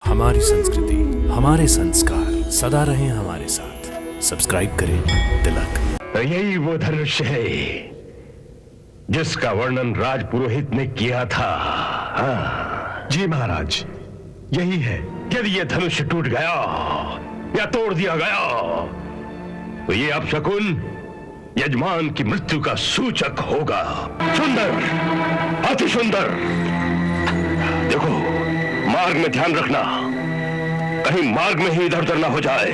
हमारी संस्कृति, हमारे संस्कार सदा रहें हमारे साथ। सब्सक्राइब करें तिलक। यही वो धनुष है जिसका वर्णन राजपुरोहित ने किया था। हाँ। जी महाराज, यही है। यदि ये धनुष टूट गया या तोड़ दिया गया तो ये अपशकुन यजमान की मृत्यु का सूचक होगा। सुंदर, अति सुंदर। देखो, मार्ग में ध्यान रखना, कहीं मार्ग में ही इधर उधर ना हो जाए।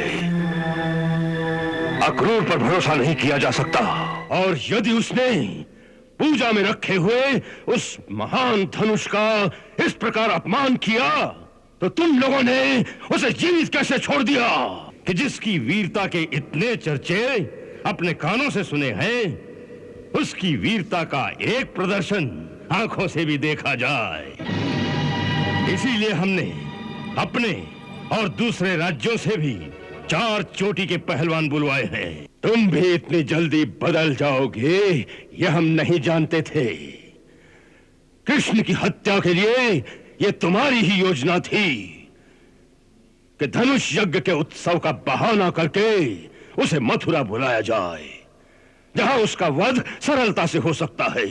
अक्रूर पर भरोसा नहीं किया जा सकता, और यदि उसने पूजा में रखे हुए उस महान धनुष का इस प्रकार अपमान किया तो तुम लोगों ने उसे जीवित कैसे छोड़ दिया कि जिसकी वीरता के इतने चर्चे अपने कानों से सुने हैं, उसकी वीरता का एक प्रदर्शन आंखों से भी देखा जाए। इसीलिए हमने अपने और दूसरे राज्यों से भी 4 चोटी के पहलवान बुलवाए हैं। तुम भी इतनी जल्दी बदल जाओगे ये हम नहीं जानते थे। कृष्ण की हत्या के लिए ये तुम्हारी ही योजना थी कि धनुष यज्ञ के उत्सव का बहाना करके उसे मथुरा बुलाया जाए, जहां उसका वध सरलता से हो सकता है।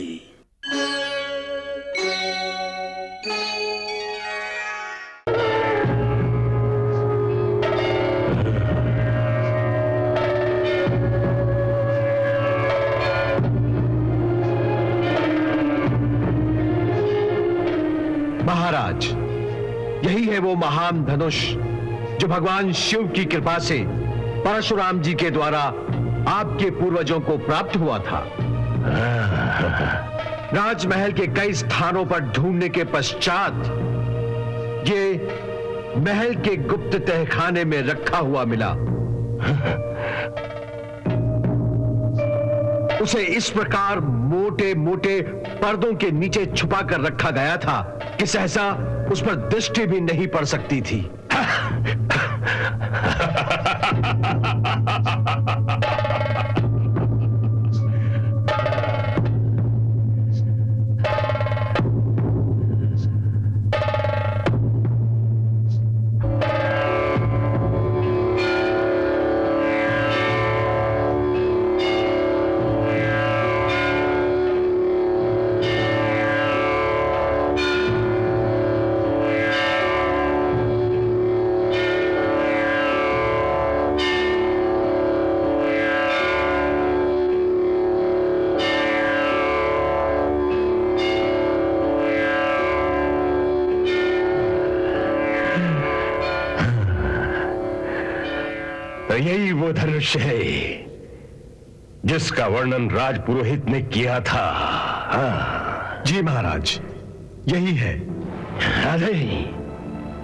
महाराज, यही है वो महान धनुष जो भगवान शिव की कृपा से परशुराम जी के द्वारा आपके पूर्वजों को प्राप्त हुआ था। राजमहल के कई स्थानों पर ढूंढने के पश्चात ये महल के गुप्त तहखाने में रखा हुआ मिला। उसे इस प्रकार मोटे मोटे पर्दों के नीचे छुपा कर रखा गया था कि सहसा उस पर दृष्टि भी नहीं पड़ सकती थी। यही वो धनुष है जिसका वर्णन राजपुरोहित ने किया था। हाँ। जी महाराज, यही है। अरे,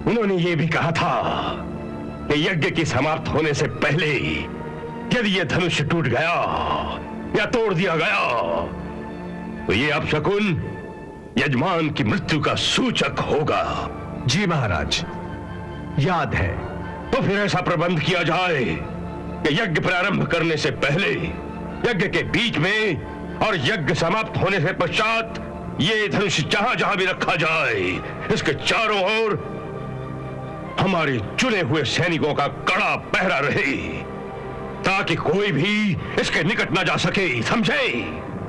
उन्होंने ये भी कहा था कि यज्ञ की समाप्त होने से पहले यदि ये धनुष टूट गया या तोड़ दिया गया तो ये अपशकुन यजमान की मृत्यु का सूचक होगा। जी महाराज, याद है। तो फिर ऐसा प्रबंध किया जाए कि यज्ञ प्रारंभ करने से पहले, यज्ञ के बीच में और यज्ञ समाप्त होने से पश्चात ये धनुष जहां जहां भी रखा जाए, इसके चारों ओर हमारे चुने हुए सैनिकों का कड़ा पहरा रहे, ताकि कोई भी इसके निकट ना जा सके। समझे?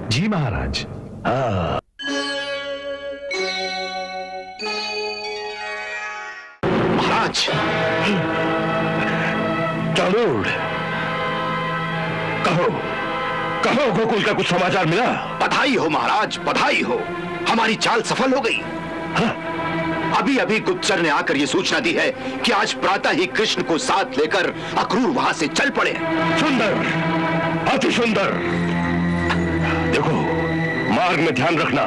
जी महाराज। महाराज, चाणूर, कहो कहो, गोकुल का कुछ समाचार मिला? बधाई हो महाराज, बधाई हो। हमारी चाल सफल हो गई। हाँ? अभी अभी गुप्तचर ने आकर ये सूचना दी है कि आज प्रातः ही कृष्ण को साथ लेकर अक्रूर वहां से चल पड़े। सुंदर, अति सुंदर। देखो, मार्ग में ध्यान रखना,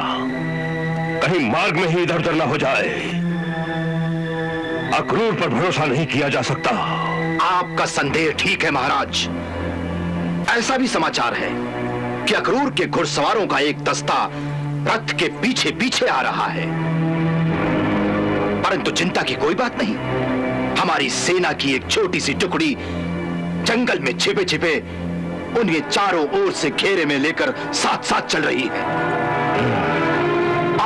कहीं मार्ग में ही इधर उधर ना हो जाए। अक्रूर पर भरोसा नहीं किया जा सकता। आपका संदेह ठीक है महाराज। ऐसा भी समाचार है कि अक्रूर के घुड़सवारों का एक दस्ता रथ के पीछे पीछे आ रहा है, परंतु चिंता की कोई बात नहीं। हमारी सेना की एक छोटी सी टुकड़ी जंगल में छिपे छिपे उन्हें चारों ओर से घेरे में लेकर साथ साथ चल रही है।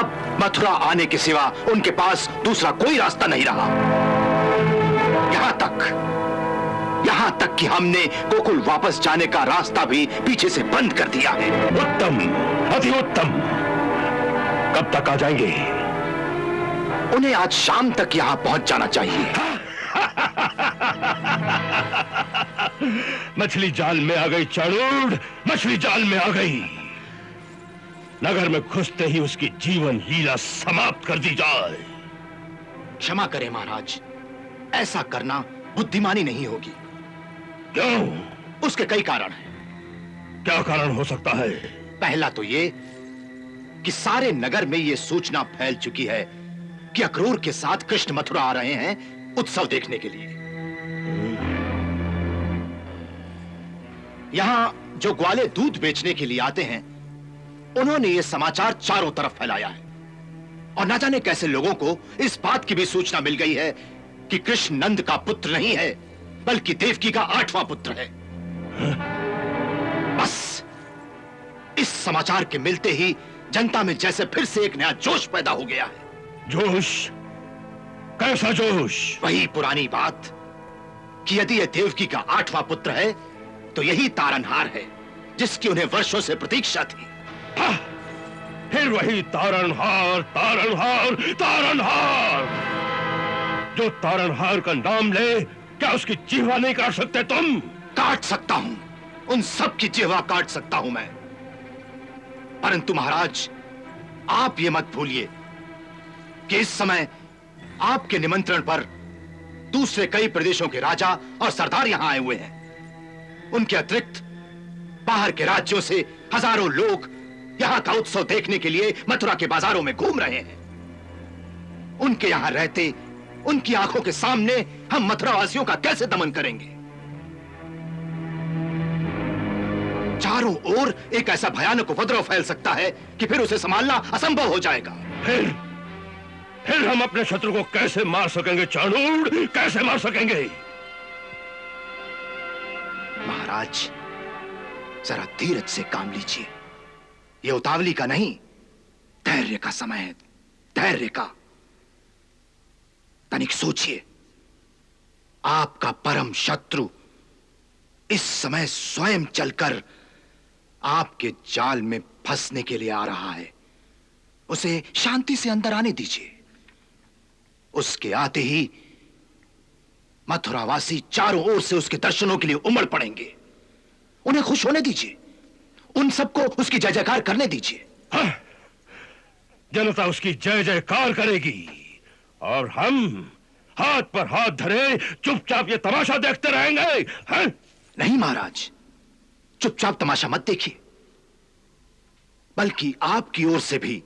अब मथुरा आने के सिवा उनके पास दूसरा कोई रास्ता नहीं रहा। तक कि हमने गोकुल वापस जाने का रास्ता भी पीछे से बंद कर दिया है। उत्तम, अति उत्तम। कब तक आ जाएंगे? उन्हें आज शाम तक यहां पहुंच जाना चाहिए। मछली जाल में आ गई चाणूर, मछली जाल में आ गई। नगर में घुसते ही उसकी जीवन लीला समाप्त कर दी जाए। क्षमा करें महाराज, ऐसा करना बुद्धिमानी नहीं होगी। क्यों? उसके कई कारण हैं। क्या कारण हो सकता है? पहला तो ये कि सारे नगर में ये सूचना फैल चुकी है कि अक्रूर के साथ कृष्ण मथुरा आ रहे हैं उत्सव देखने के लिए। यहां जो ग्वाले दूध बेचने के लिए आते हैं, उन्होंने ये समाचार चारों तरफ फैलाया है और ना जाने कैसे लोगों को इस बात की भी सूचना मिल गई है कि कृष्ण नंद का पुत्र नहीं है, बल्कि देवकी का 8वां पुत्र है। बस इस समाचार के मिलते ही जनता में जैसे फिर से एक नया जोश पैदा हो गया है। जोश? कैसा जोश? वही पुरानी बात कि यदि यह देवकी का 8वां पुत्र है तो यही तारनहार है जिसकी उन्हें वर्षों से प्रतीक्षा थी। हाँ, फिर वही तारनहार, तारनहार, तारनहार। जो तारनहार का नाम ले, क्या उसकी जिह्वा नहीं काट सकते तुम? काट सकता हूं, उन सब की जिह्वा काट सकता हूं मैं। परंतु महाराज, आप ये मत भूलिए कि इस समय आपके निमंत्रण पर दूसरे कई प्रदेशों के राजा और सरदार यहां आए हुए हैं। उनके अतिरिक्त बाहर के राज्यों से हजारों लोग यहां का उत्सव देखने के लिए मथुरा के बाजारों में घूम रहे हैं। उनके यहां रहते, उनकी आंखों के सामने हम मथुरा वासियों का कैसे दमन करेंगे? चारों ओर एक ऐसा भयानक उपद्रव फैल सकता है कि फिर उसे संभालना असंभव हो जाएगा। फिर हम अपने शत्रु को कैसे मार सकेंगे चाणूर? कैसे मार सकेंगे? महाराज, जरा धीरज से काम लीजिए। यह उतावली का नहीं, धैर्य का समय है, धैर्य का। तनिक सोचिए, आपका परम शत्रु इस समय स्वयं चलकर आपके जाल में फंसने के लिए आ रहा है। उसे शांति से अंदर आने दीजिए। उसके आते ही मथुरावासी चारों ओर से उसके दर्शनों के लिए उमड़ पड़ेंगे। उन्हें खुश होने दीजिए, उन सबको उसकी जय जयकार करने दीजिए। हाँ, जनता उसकी जय जयकार करेगी और हम हाथ पर हाथ धरे चुपचाप ये तमाशा देखते रहेंगे। हाँ? नहीं महाराज, चुपचाप तमाशा मत देखिए, बल्कि आपकी ओर से भी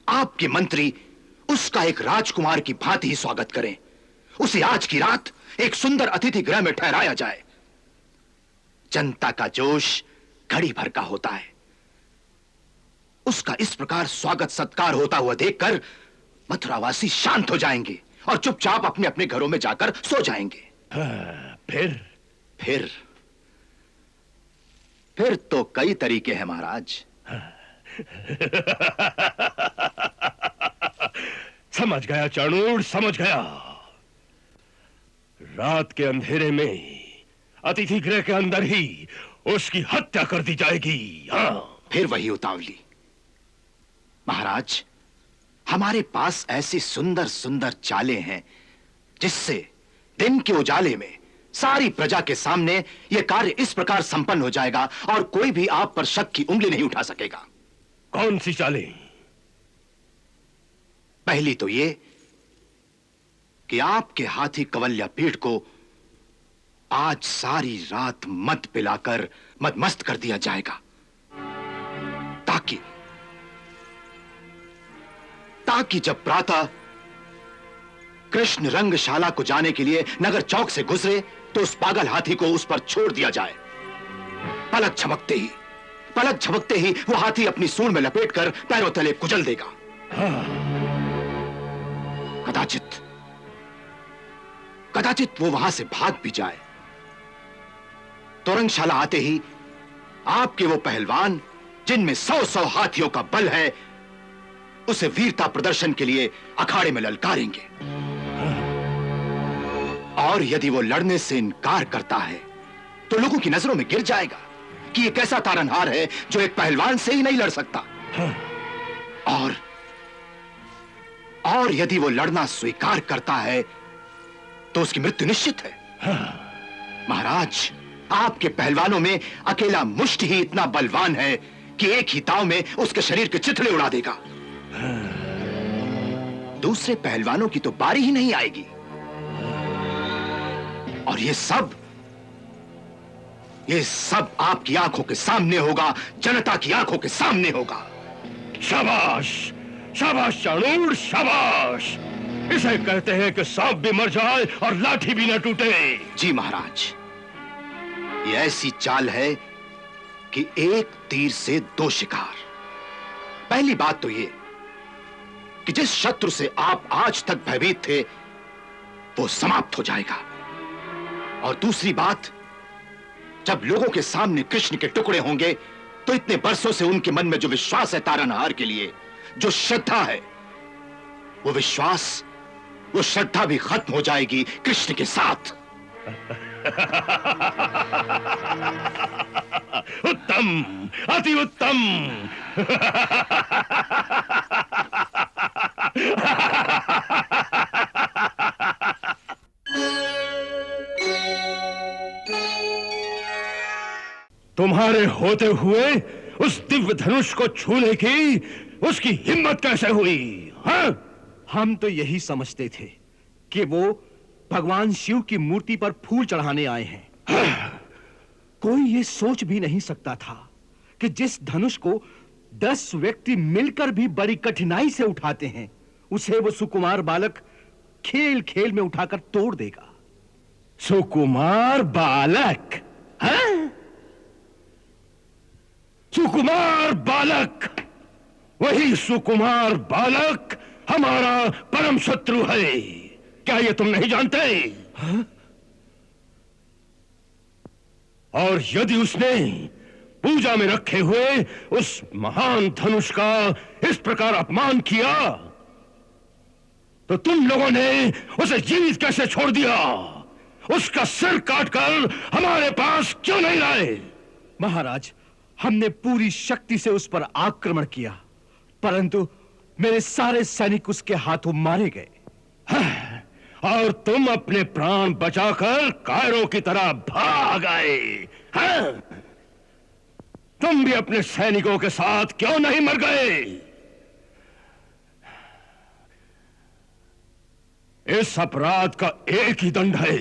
आपके मंत्री उसका एक राजकुमार की भांति ही स्वागत करें। उसे आज की रात एक सुंदर अतिथि गृह में ठहराया जाए। जनता का जोश घड़ी भर का होता है। उसका इस प्रकार स्वागत सत्कार होता हुआ देखकर मथुरावासी शांत हो जाएंगे और चुपचाप अपने अपने घरों में जाकर सो जाएंगे। फिर तो कई तरीके हैं महाराज। समझ गया चाणूर, समझ गया। रात के अंधेरे में अतिथि गृह के अंदर ही उसकी हत्या कर दी जाएगी। हाँ। फिर वही उतावली। महाराज, हमारे पास ऐसी सुंदर सुंदर चालें हैं जिससे दिन के उजाले में सारी प्रजा के सामने यह कार्य इस प्रकार संपन्न हो जाएगा और कोई भी आप पर शक की उंगली नहीं उठा सकेगा। कौन सी चालें? पहली तो ये कि आपके हाथी कवल्या पीठ को आज सारी रात मद पिलाकर मदमस्त कर दिया जाएगा, ताकि जब प्रातः कृष्ण रंगशाला को जाने के लिए नगर चौक से गुजरे तो उस पागल हाथी को उस पर छोड़ दिया जाए। पलक झपकते ही वो हाथी अपनी सूंड में लपेटकर पैरों तले कुचल देगा। कदाचित वो वहां से भाग भी जाए तो रंगशाला आते ही आपके वो पहलवान जिनमें 100 हाथियों का बल है उसे वीरता प्रदर्शन के लिए अखाड़े में ललकारेंगे। और यदि वो लड़ने से इनकार करता है तो लोगों की नजरों में गिर जाएगा कि ये कैसा तारनहार है जो एक पहलवान से ही नहीं लड़ सकता। और यदि वो लड़ना स्वीकार करता है तो उसकी मृत्यु निश्चित है। महाराज, आपके पहलवानों में अकेला मुष्ट ही इतना बलवान है कि एक ही दांव में उसके शरीर के चिथड़े उड़ा देगा। दूसरे पहलवानों की तो बारी ही नहीं आएगी। और ये सब आपकी आंखों के सामने होगा, जनता की आंखों के सामने होगा। शाबाश, शाबाश चाणूर, शाबाश। इसे कहते हैं कि सांप भी मर जाए और लाठी भी न टूटे। जी महाराज, ये ऐसी चाल है कि एक तीर से दो शिकार। पहली बात तो ये कि जिस शत्रु से आप आज तक भयभीत थे वो समाप्त हो जाएगा। और दूसरी बात, जब लोगों के सामने कृष्ण के टुकड़े होंगे तो इतने बरसों से उनके मन में जो विश्वास है तारनहार के लिए, जो श्रद्धा है, वो विश्वास, वो श्रद्धा भी खत्म हो जाएगी कृष्ण के साथ। उत्तम, अति उत्तम। तुम्हारे होते हुए उस दिव्य धनुष को छूने की उसकी हिम्मत कैसे हुई? हाँ? हम तो यही समझते थे कि वो भगवान शिव की मूर्ति पर फूल चढ़ाने आए हैं। कोई ये सोच भी नहीं सकता था कि जिस धनुष को 10 व्यक्ति मिलकर भी बड़ी कठिनाई से उठाते हैं, उसे वो सुकुमार बालक खेल खेल में उठाकर तोड़ देगा। सुकुमार बालक? हाँ? सुकुमार बालक, वही सुकुमार बालक हमारा परम शत्रु है। क्या ये तुम नहीं जानते? हाँ? और यदि उसने पूजा में रखे हुए उस महान धनुष का इस प्रकार अपमान किया तो तुम लोगों ने उसे जीवित कैसे छोड़ दिया? उसका सिर काटकर हमारे पास क्यों नहीं लाए? महाराज, हमने पूरी शक्ति से उस पर आक्रमण किया, परंतु मेरे सारे सैनिक उसके हाथों मारे गए। और तुम अपने प्राण बचाकर कायरों की तरह भाग आए। हाँ? तुम भी अपने सैनिकों के साथ क्यों नहीं मर गए? इस अपराध का एक ही दंड है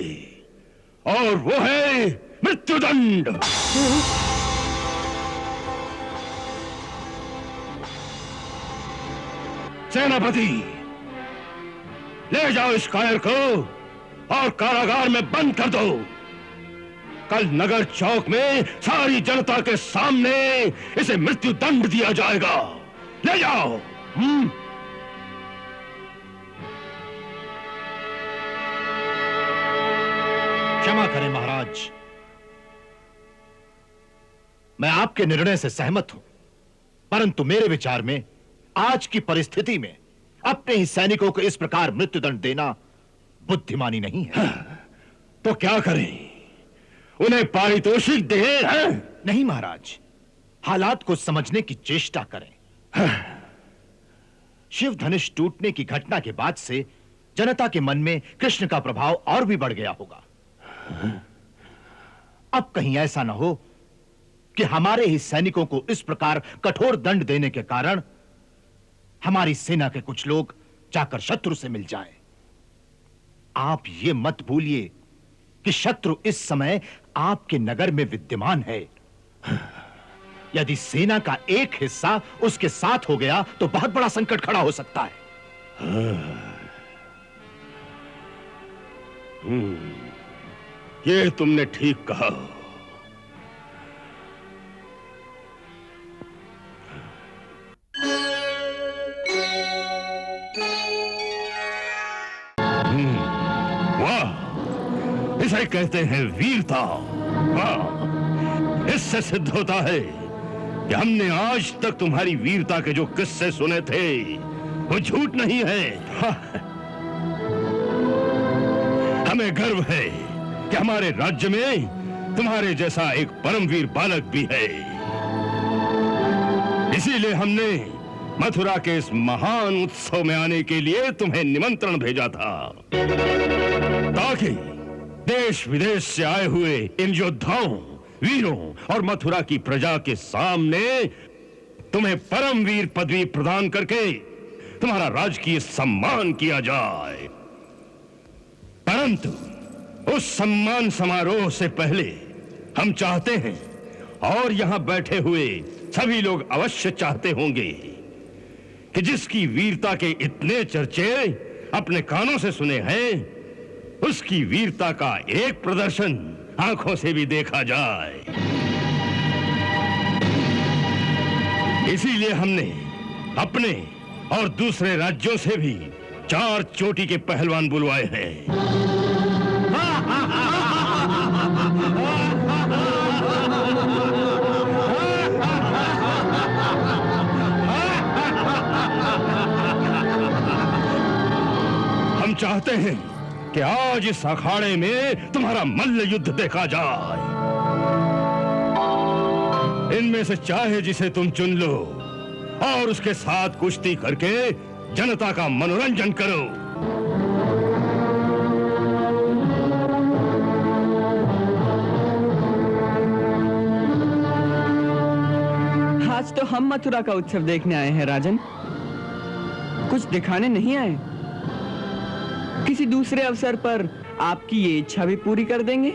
और वो है मृत्युदंड। सेनापति, ले जाओ इस कायर को और कारागार में बंद कर दो। कल नगर चौक में सारी जनता के सामने इसे मृत्यु दंड दिया जाएगा। ले जाओ। क्षमा करें महाराज, मैं आपके निर्णय से सहमत हूं, परंतु मेरे विचार में आज की परिस्थिति में अपने ही सैनिकों को इस प्रकार मृत्युदंड देना बुद्धिमानी नहीं है। तो क्या करें? उन्हें पारितोषिक दें? नहीं महाराज, हालात को समझने की चेष्टा करें। शिव धनुष टूटने की घटना के बाद से जनता के मन में कृष्ण का प्रभाव और भी बढ़ गया होगा। अब कहीं ऐसा न हो कि हमारे ही सैनिकों को इस प्रकार कठोर दंड देने के कारण हमारी सेना के कुछ लोग जाकर शत्रु से मिल जाएं। आप ये मत भूलिए कि शत्रु इस समय आपके नगर में विद्यमान है। यदि सेना का एक हिस्सा उसके साथ हो गया तो बहुत बड़ा संकट खड़ा हो सकता है। ये तुमने ठीक कहा। वाह, इसे कहते हैं वीरता। वाह, इससे सिद्ध होता है कि हमने आज तक तुम्हारी वीरता के जो किस्से सुने थे वो झूठ नहीं है। हमें गर्व है कि हमारे राज्य में तुम्हारे जैसा एक परमवीर बालक भी है। इसीलिए हमने मथुरा के इस महान उत्सव में आने के लिए तुम्हें निमंत्रण भेजा था, ताकि देश विदेश से आए हुए इन योद्धाओं, वीरों और मथुरा की प्रजा के सामने तुम्हें परमवीर पदवी प्रदान करके तुम्हारा राजकीय सम्मान किया जाए। परंतु उस सम्मान समारोह से पहले हम चाहते हैं, और यहां बैठे हुए सभी लोग अवश्य चाहते होंगे, कि जिसकी वीरता के इतने चर्चे अपने कानों से सुने हैं, उसकी वीरता का एक प्रदर्शन आंखों से भी देखा जाए। इसीलिए हमने अपने और दूसरे राज्यों से भी 4 चोटी के पहलवान बुलवाए हैं। हम चाहते हैं कि आज इस अखाड़े में तुम्हारा मल्ल युद्ध देखा जाए। इनमें से चाहे जिसे तुम चुन लो और उसके साथ कुश्ती करके जनता का मनोरंजन करो। आज तो हम मथुरा का उत्सव देखने आए हैं राजन, कुछ दिखाने नहीं आए। किसी दूसरे अवसर पर आपकी ये इच्छा भी पूरी कर देंगे।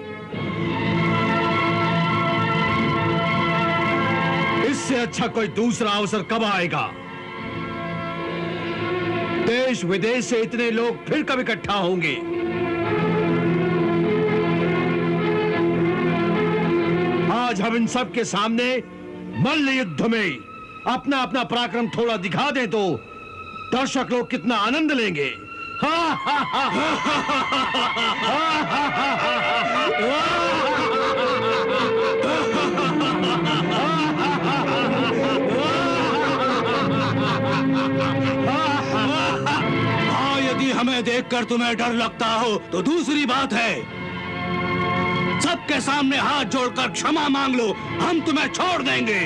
इससे अच्छा कोई दूसरा अवसर कब आएगा? देश विदेश से इतने लोग फिर कब इकट्ठा होंगे? आज हम इन सब के सामने मल्ल युद्ध में अपना अपना पराक्रम थोड़ा दिखा दें तो दर्शक लोग कितना आनंद लेंगे। यदि हमें देखकर तुम्हें डर लगता हो तो दूसरी बात है, सबके सामने हाथ जोड़कर क्षमा मांग लो, हम तुम्हें छोड़ देंगे।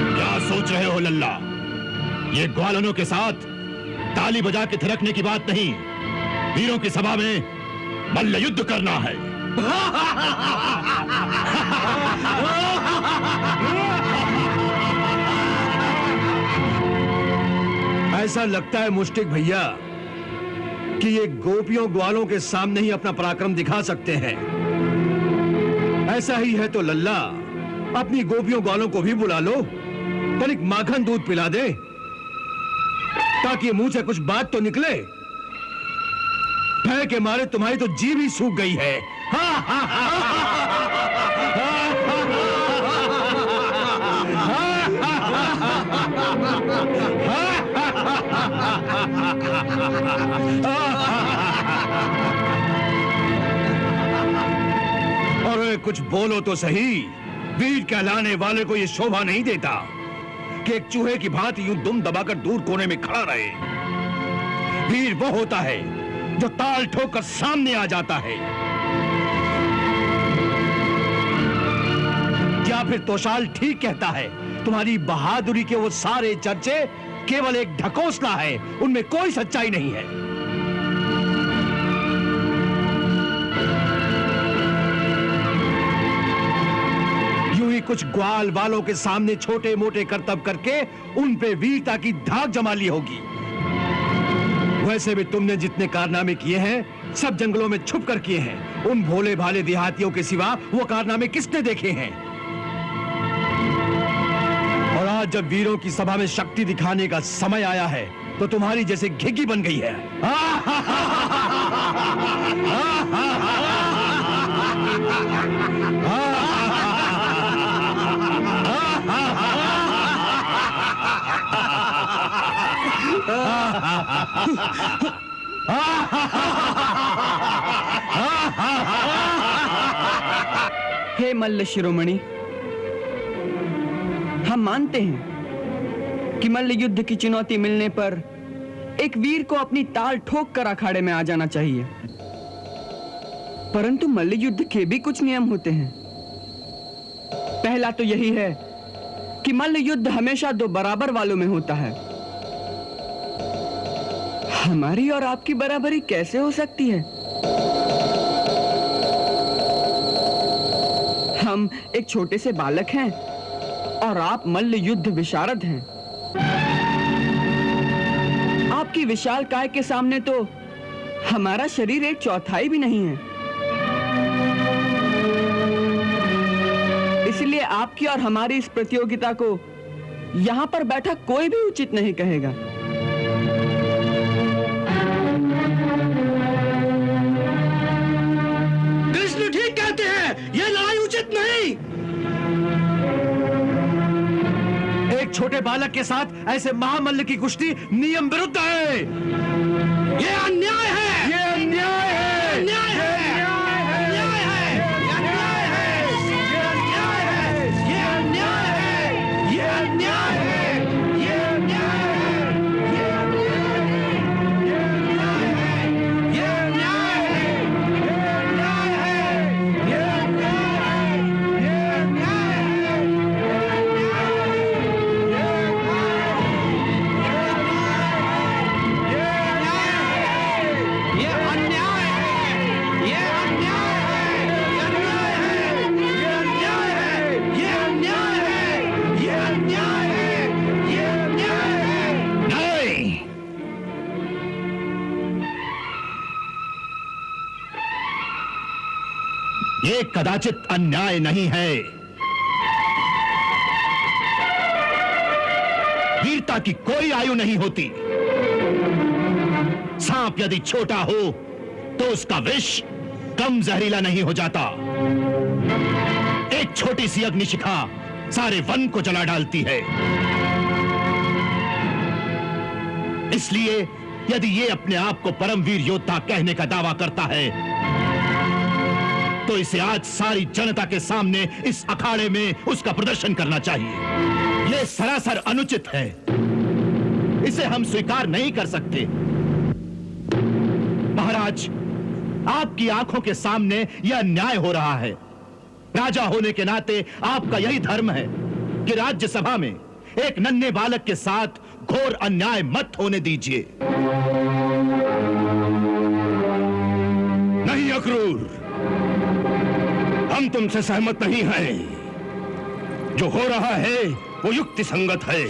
क्या सोच रहे हो लल्ला? ये ग्वालनों के साथ ताली बजा के थिरकने की बात नहीं, वीरों की सभा में मल्ल युद्ध करना है। ऐसा लगता है मुष्टिक भैया कि ये गोपियों ग्वालों के सामने ही अपना पराक्रम दिखा सकते हैं। ऐसा ही है तो लल्ला, अपनी गोपियों ग्वालों को भी बुला लो, तनिक माखन दूध पिला दे, ताकि मुंह से कुछ बात तो निकले। भय के मारे तुम्हारी तो जीभ ही सूख गई है। और कुछ बोलो तो सही, वीर कहलाने वाले को यह शोभा नहीं देता कि एक चूहे की भांति यूं दुम दबाकर दूर कोने में खड़ा रहे। वीर वो होता है जो ताल ठोकर सामने आ जाता है। या फिर तोशाल ठीक कहता है, तुम्हारी बहादुरी के वो सारे चर्चे केवल एक ढकोसला है, उनमें कोई सच्चाई नहीं है। यूं ही कुछ ग्वाल वालों के सामने छोटे मोटे करतब करके उन पे वीरता की धाक जमा ली होगी। वैसे भी तुमने जितने कारनामे किए हैं सब जंगलों में छुप कर किए हैं। उन भोले भाले देहातियों के सिवा वो कारनामे किसने देखे हैं? और आज जब वीरों की सभा में शक्ति दिखाने का समय आया है तो तुम्हारी जैसे घिघी बन गई है। हे मल्ल शिरोमणि, हम मानते हैं कि मल्ल युद्ध की चुनौती मिलने पर एक वीर को अपनी ताल ठोक कर अखाड़े में आ जाना चाहिए, परंतु मल्ल युद्ध के भी कुछ नियम होते हैं। पहला तो यही है कि मल्ल युद्ध हमेशा दो बराबर वालों में होता है। हमारी और आपकी बराबरी कैसे हो सकती है? हम एक छोटे से बालक हैं और आप मल्ल युद्ध विशारद हैं। आपकी विशाल काय के सामने तो हमारा शरीर एक चौथाई भी नहीं है। इसलिए आपकी और हमारी इस प्रतियोगिता को यहां पर बैठा कोई भी उचित नहीं कहेगा। कृष्ण ठीक कहते हैं, ये लड़ाई उचित नहीं। एक छोटे बालक के साथ ऐसे महामल्ल की कुश्ती नियम विरुद्ध है। ये अन्याय है, ये अन्याय है, अन्याय है, अन्याय है, अन्याय है, ये अन्याय है, ये अन्याय है, ये अन्याय है, ये अन्याय है, ये अन्याय है, ये अन्याय है, ये अन्याय है, ये अन्याय है, ये ये कदाचित अन्याय नहीं है। वीरता की कोई आयु नहीं होती। सांप यदि छोटा हो तो उसका विष कम जहरीला नहीं हो जाता। एक छोटी सी अग्निशिखा सारे वन को जला डालती है। इसलिए यदि ये अपने आप को परमवीर योद्धा कहने का दावा करता है तो इसे आज सारी जनता के सामने इस अखाड़े में उसका प्रदर्शन करना चाहिए। यह सरासर अनुचित है, इसे हम स्वीकार नहीं कर सकते। महाराज, आपकी आंखों के सामने यह अन्याय हो रहा है। राजा होने के नाते आपका यही धर्म है कि राज्यसभा में एक नन्हे बालक के साथ घोर अन्याय मत होने दीजिए। नहीं अक्रूर, हम तुमसे सहमत नहीं हैं। जो हो रहा है वो युक्ति संगत है,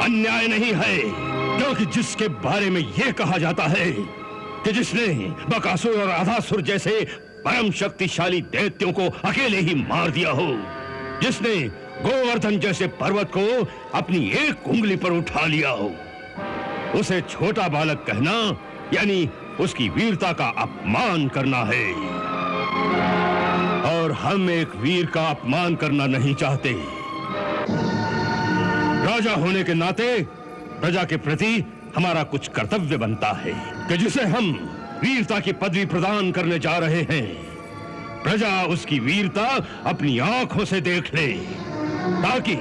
अन्याय नहीं है। क्योंकि जिसके बारे में यह कहा जाता है कि जिसने बकासुर और आधासुर जैसे परम शक्तिशाली दैत्यों को अकेले ही मार दिया हो, जिसने गोवर्धन जैसे पर्वत को अपनी एक उंगली पर उठा लिया हो, उसे छोटा बालक कहना यानी उसकी वीरता का अपमान करना है। और हम एक वीर का अपमान करना नहीं चाहते। राजा होने के नाते प्रजा के प्रति हमारा कुछ कर्तव्य बनता है कि जिसे हम वीरता की पदवी प्रदान करने जा रहे हैं, प्रजा उसकी वीरता अपनी आंखों से देख ले, ताकि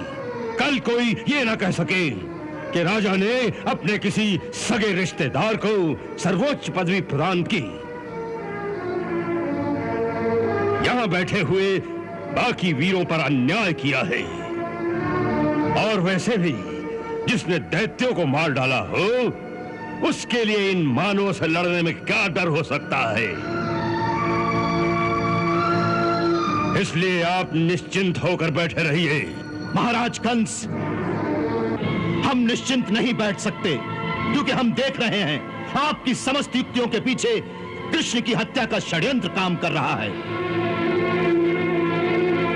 कल कोई ये ना कह सके कि राजा ने अपने किसी सगे रिश्तेदार को सर्वोच्च पदवी प्रदान की। यहां बैठे हुए बाकी वीरों पर अन्याय किया है, और वैसे भी जिसने दैत्यों को मार डाला हो, उसके लिए इन मानवों से लड़ने में क्या डर हो सकता है। इसलिए आप निश्चिंत होकर बैठे रहिए। महाराज कंस, हम निश्चिंत नहीं बैठ सकते, क्योंकि हम देख रहे हैं आपकी समस्त युक्तियों के पीछे कृष्ण की हत्या का षड्यंत्र काम कर रहा है।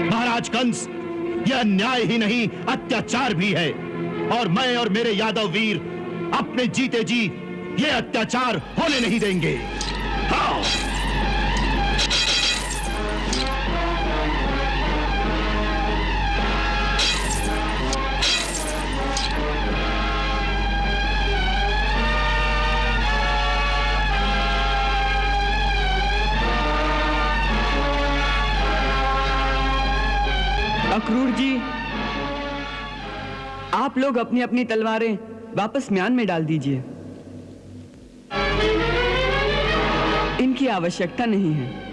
महाराज कंस, यह अन्याय ही नहीं अत्याचार भी है, और मैं और मेरे यादव वीर अपने जीते जी यह अत्याचार होने नहीं देंगे। हाँ। अक्रूर जी, आप लोग अपनी अपनी तलवारें वापस म्यान में डाल दीजिए। इनकी आवश्यकता नहीं है।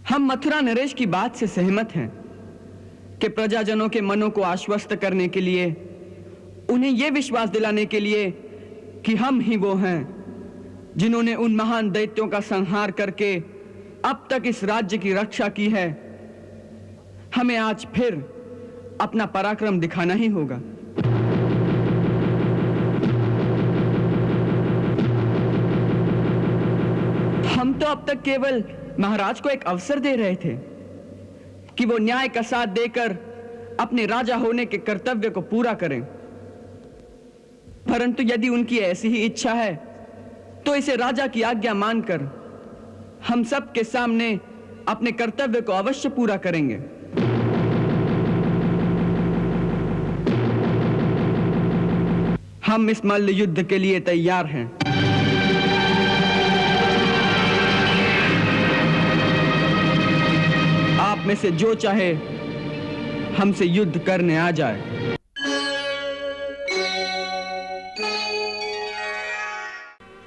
हम मथुरा नरेश की बात से सहमत हैं कि प्रजाजनों के मनों को आश्वस्त करने के लिए, उन्हें यह विश्वास दिलाने के लिए कि हम ही वो हैं जिन्होंने उन महान दैत्यों का संहार करके अब तक इस राज्य की रक्षा की है, हमें आज फिर अपना पराक्रम दिखाना ही होगा। हम तो अब तक केवल महाराज को एक अवसर दे रहे थे कि वो न्याय का साथ देकर अपने राजा होने के कर्तव्य को पूरा करें, परंतु यदि उनकी ऐसी ही इच्छा है तो इसे राजा की आज्ञा मानकर हम सब के सामने अपने कर्तव्य को अवश्य पूरा करेंगे। हम इस मल्ल युद्ध के लिए तैयार हैं। आप में से जो चाहे हमसे युद्ध करने आ जाए।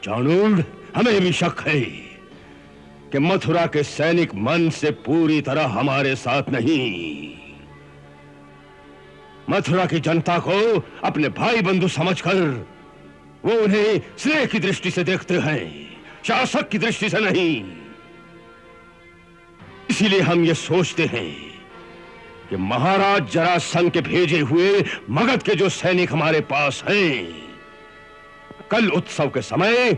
चाणूर, हमें भी शक है कि मथुरा के सैनिक मन से पूरी तरह हमारे साथ नहीं। मथुरा की जनता को अपने भाई बंधु समझकर वो उन्हें स्नेह की दृष्टि से देखते हैं, शासक की दृष्टि से नहीं। इसीलिए हम ये सोचते हैं कि महाराज जरासंध के भेजे हुए मगध के जो सैनिक हमारे पास हैं, कल उत्सव के समय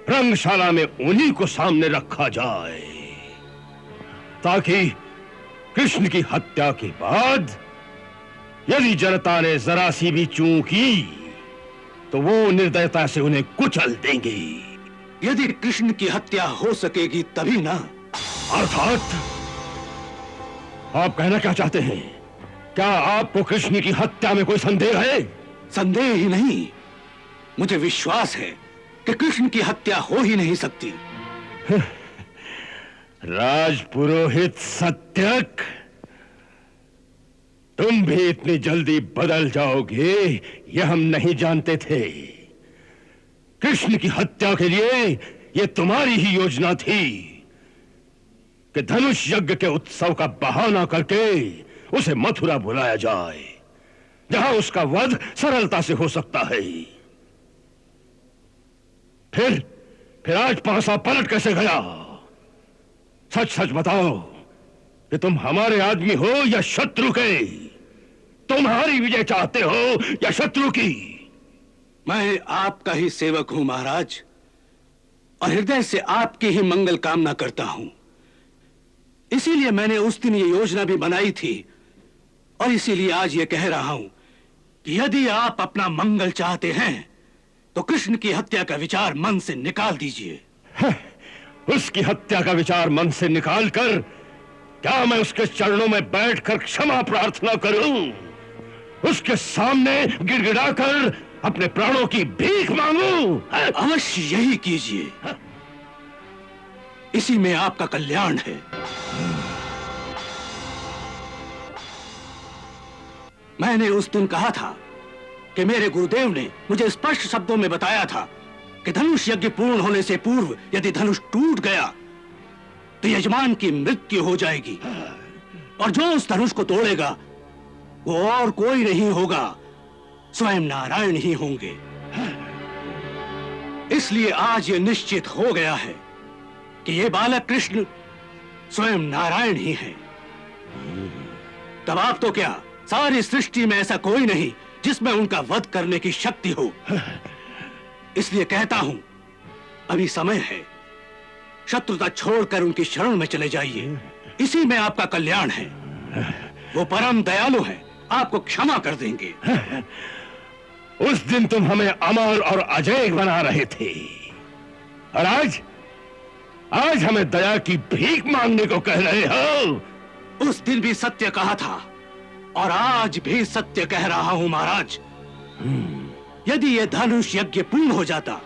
रंगशाला में उन्हीं को सामने रखा जाए, ताकि कृष्ण की हत्या के बाद यदि जनता ने जरा सी भी चूक की तो वो निर्दयता से उन्हें कुचल देंगे। यदि कृष्ण की हत्या हो सकेगी तभी ना। अर्थात आप कहना क्या चाहते हैं? क्या आपको कृष्ण की हत्या में कोई संदेह है? संदेह ही नहीं, मुझे विश्वास है कि कृष्ण की हत्या हो ही नहीं सकती। राजपुरोहित सत्यक, तुम भी इतनी जल्दी बदल जाओगे यह हम नहीं जानते थे। कृष्ण की हत्या के लिए यह तुम्हारी ही योजना थी कि धनुष यज्ञ के उत्सव का बहाना करके उसे मथुरा बुलाया जाए, जहां उसका वध सरलता से हो सकता है। फिर आज पासा पलट कैसे गया? सच सच बताओ कि तुम हमारे आदमी हो या शत्रु के? तुम्हारी विजय चाहते हो या शत्रु की? मैं आपका ही सेवक हूं महाराज, और हृदय से आपकी ही मंगल कामना करता हूं। इसीलिए मैंने उस दिन ये योजना भी बनाई थी, और इसीलिए आज ये कह रहा हूं कि यदि आप अपना मंगल चाहते हैं तो कृष्ण की हत्या का विचार मन से निकाल दीजिए। उसकी हत्या का विचार मन से निकालकर क्या मैं उसके चरणों में बैठकर क्षमा प्रार्थना करूं? उसके सामने गिड़गिड़ाकर अपने प्राणों की भीख मांगूं? अवश्य यही कीजिए, इसी में आपका कल्याण है। मैंने उस दिन कहा था कि मेरे गुरुदेव ने मुझे स्पष्ट शब्दों में बताया था कि धनुष यज्ञ पूर्ण होने से पूर्व यदि धनुष टूट गया तो यजमान की मृत्यु हो जाएगी, और जो उस धनुष को तोड़ेगा वो और कोई नहीं होगा, स्वयं नारायण ही होंगे। इसलिए आज ये निश्चित हो गया है कि ये बालक कृष्ण स्वयं नारायण ही हैं। तब आप तो क्या, सारी सृष्टि में ऐसा कोई नहीं जिसमें उनका वध करने की शक्ति हो। इसलिए कहता हूं, अभी समय है, शत्रुता छोड़कर उनकी शरण में चले जाइए। इसी में आपका कल्याण है। वो परम दयालु है, आपको क्षमा कर देंगे। उस दिन तुम हमें अमर और अजय बना रहे थे, और आज हमें दया की भीख मांगने को कह रहे हो। उस दिन भी सत्य कहा था और आज भी सत्य कह रहा हूं महाराज। यदि यह धनुष यज्ञ पूर्ण हो जाता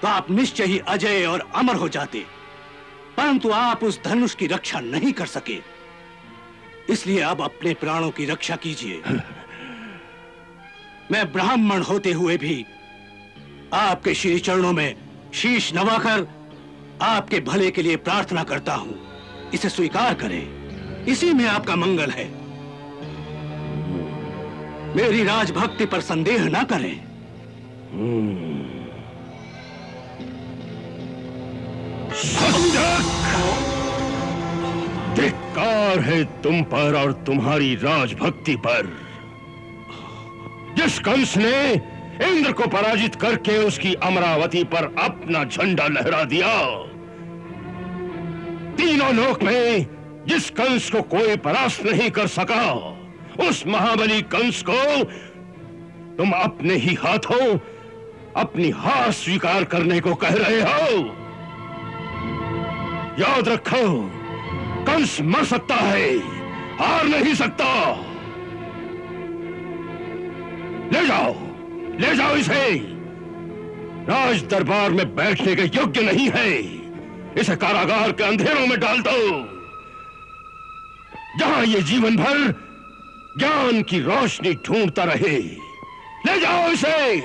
तो आप निश्चय ही अजय और अमर हो जाते, परंतु आप उस धनुष की रक्षा नहीं कर सके, इसलिए अब अपने प्राणों की रक्षा कीजिए। मैं ब्राह्मण होते हुए भी आपके श्री चरणों में शीश नवाकर आपके भले के लिए प्रार्थना करता हूं। इसे स्वीकार करें, इसी में आपका मंगल है। मेरी राजभक्ति पर संदेह ना करें। धिक्कार है तुम पर और तुम्हारी राजभक्ति पर। जिस कंस ने इंद्र को पराजित करके उसकी अमरावती पर अपना झंडा लहरा दिया, तीनों लोक में जिस कंस को कोई परास्त नहीं कर सका, उस महाबली कंस को तुम अपने ही हाथों अपनी हार स्वीकार करने को कह रहे हो। याद रखो, कंस मर सकता है, हार नहीं सकता। ले जाओ इसे। राज दरबार में बैठने के योग्य नहीं है। इसे कारागार के अंधेरों में डाल दो, जहां ये जीवन भर ज्ञान की रोशनी ढूंढता रहे। ले जाओ इसे।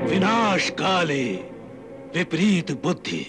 विनाश काले विपरीत बुद्धि।